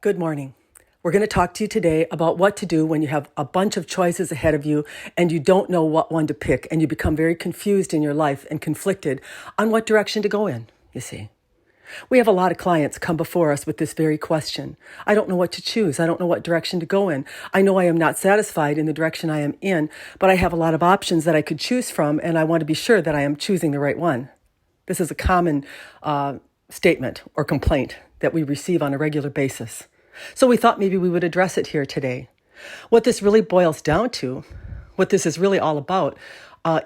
Good morning. We're going to talk to you today about what to do when you have a bunch of choices ahead of you and you don't know what one to pick and you become very confused in your life and conflicted on what direction to go in, you see. We have a lot of clients come before us with this very question. I don't know what to choose. I don't know what direction to go in. I know I am not satisfied in the direction I am in, but I have a lot of options that I could choose from and I want to be sure that I am choosing the right one. This is a common statement or complaint that we receive on a regular basis. So we thought maybe we would address it here today. What this really boils down to, what this is really all about,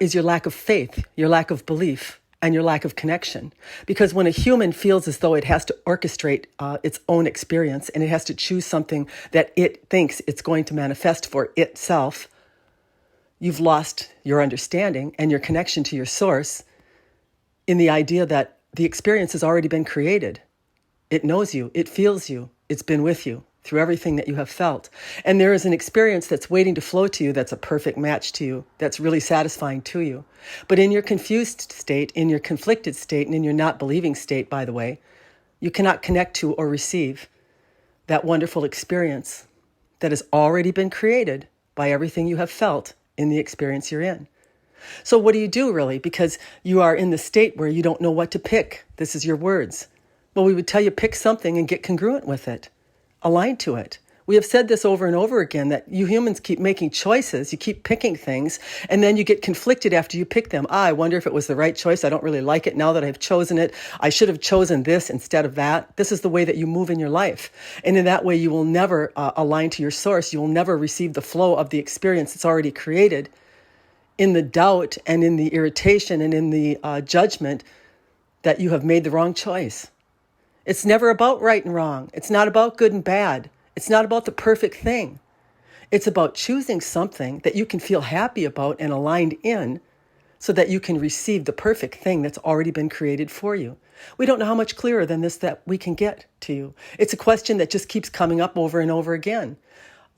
is your lack of faith, your lack of belief, and your lack of connection. Because when a human feels as though it has to orchestrate its own experience and it has to choose something that it thinks it's going to manifest for itself, you've lost your understanding and your connection to your source in the idea that the experience has already been created. It knows you, it feels you, it's been with you through everything that you have felt. And there is an experience that's waiting to flow to you that's a perfect match to you, that's really satisfying to you. But in your confused state, in your conflicted state, and in your not believing state, by the way, you cannot connect to or receive that wonderful experience that has already been created by everything you have felt in the experience you're in. So what do you do really? Because you are in the state where you don't know what to pick. This is your words. Well, we would tell you pick something and get congruent with it, align to it. We have said this over and over again, that you humans keep making choices, you keep picking things, and then you get conflicted after you pick them. I wonder if it was the right choice. I don't really like it now that I've chosen it. I should have chosen this instead of that. This is the way that you move in your life. And in that way, you will never align to your source. You will never receive the flow of the experience that's already created in the doubt and in the irritation and in the judgment that you have made the wrong choice. It's never about right and wrong. It's not about good and bad. It's not about the perfect thing. It's about choosing something that you can feel happy about and aligned in so that you can receive the perfect thing that's already been created for you. We don't know how much clearer than this that we can get to you. It's a question that just keeps coming up over and over again.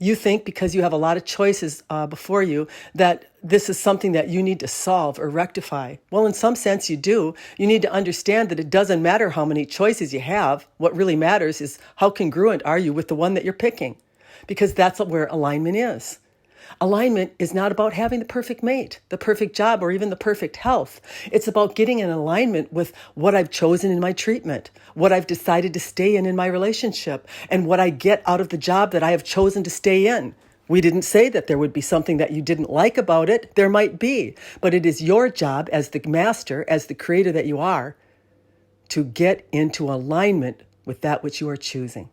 You think because you have a lot of choices before you that this is something that you need to solve or rectify. Well, in some sense you do. You need to understand that it doesn't matter how many choices you have. What really matters is how congruent are you with the one that you're picking, because that's where alignment is. Alignment is not about having the perfect mate, the perfect job, or even the perfect health. It's about getting in alignment with what I've chosen in my treatment, what I've decided to stay in my relationship, and what I get out of the job that I have chosen to stay in. We didn't say that there would be something that you didn't like about it. There might be, but it is your job as the master, as the creator that you are, to get into alignment with that which you are choosing.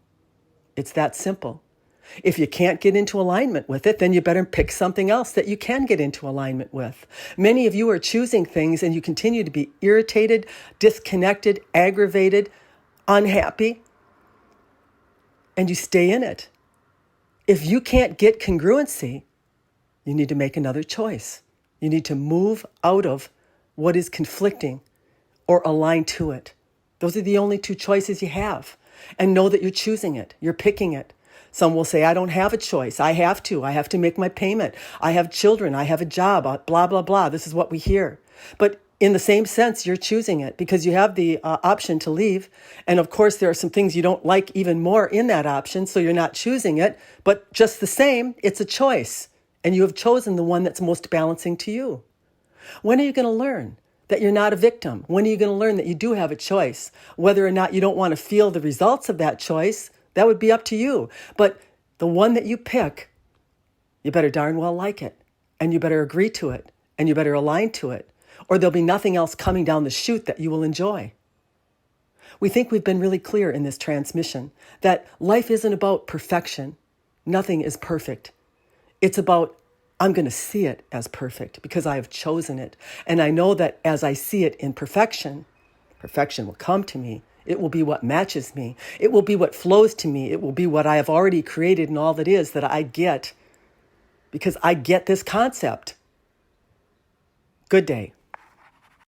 It's that simple. If you can't get into alignment with it, then you better pick something else that you can get into alignment with. Many of you are choosing things and you continue to be irritated, disconnected, aggravated, unhappy, and you stay in it. If you can't get congruency, you need to make another choice. You need to move out of what is conflicting or align to it. Those are the only two choices you have. And know that you're choosing it. You're picking it. Some will say, I don't have a choice. I have to make my payment. I have children. I have a job, blah, blah, blah. This is what we hear. But in the same sense, you're choosing it because you have the option to leave. And of course, there are some things you don't like even more in that option. So you're not choosing it. But just the same, it's a choice. And you have chosen the one that's most balancing to you. When are you going to learn that you're not a victim? When are you going to learn that you do have a choice? Whether or not you don't want to feel the results of that choice, that would be up to you. But the one that you pick, you better darn well like it. And you better agree to it. And you better align to it. Or there'll be nothing else coming down the chute that you will enjoy. We think we've been really clear in this transmission that life isn't about perfection. Nothing is perfect. It's about, I'm going to see it as perfect because I have chosen it. And I know that as I see it in perfection, perfection will come to me. It will be what matches me. It will be what flows to me. It will be what I have already created and all that is that I get because I get this concept. Good day.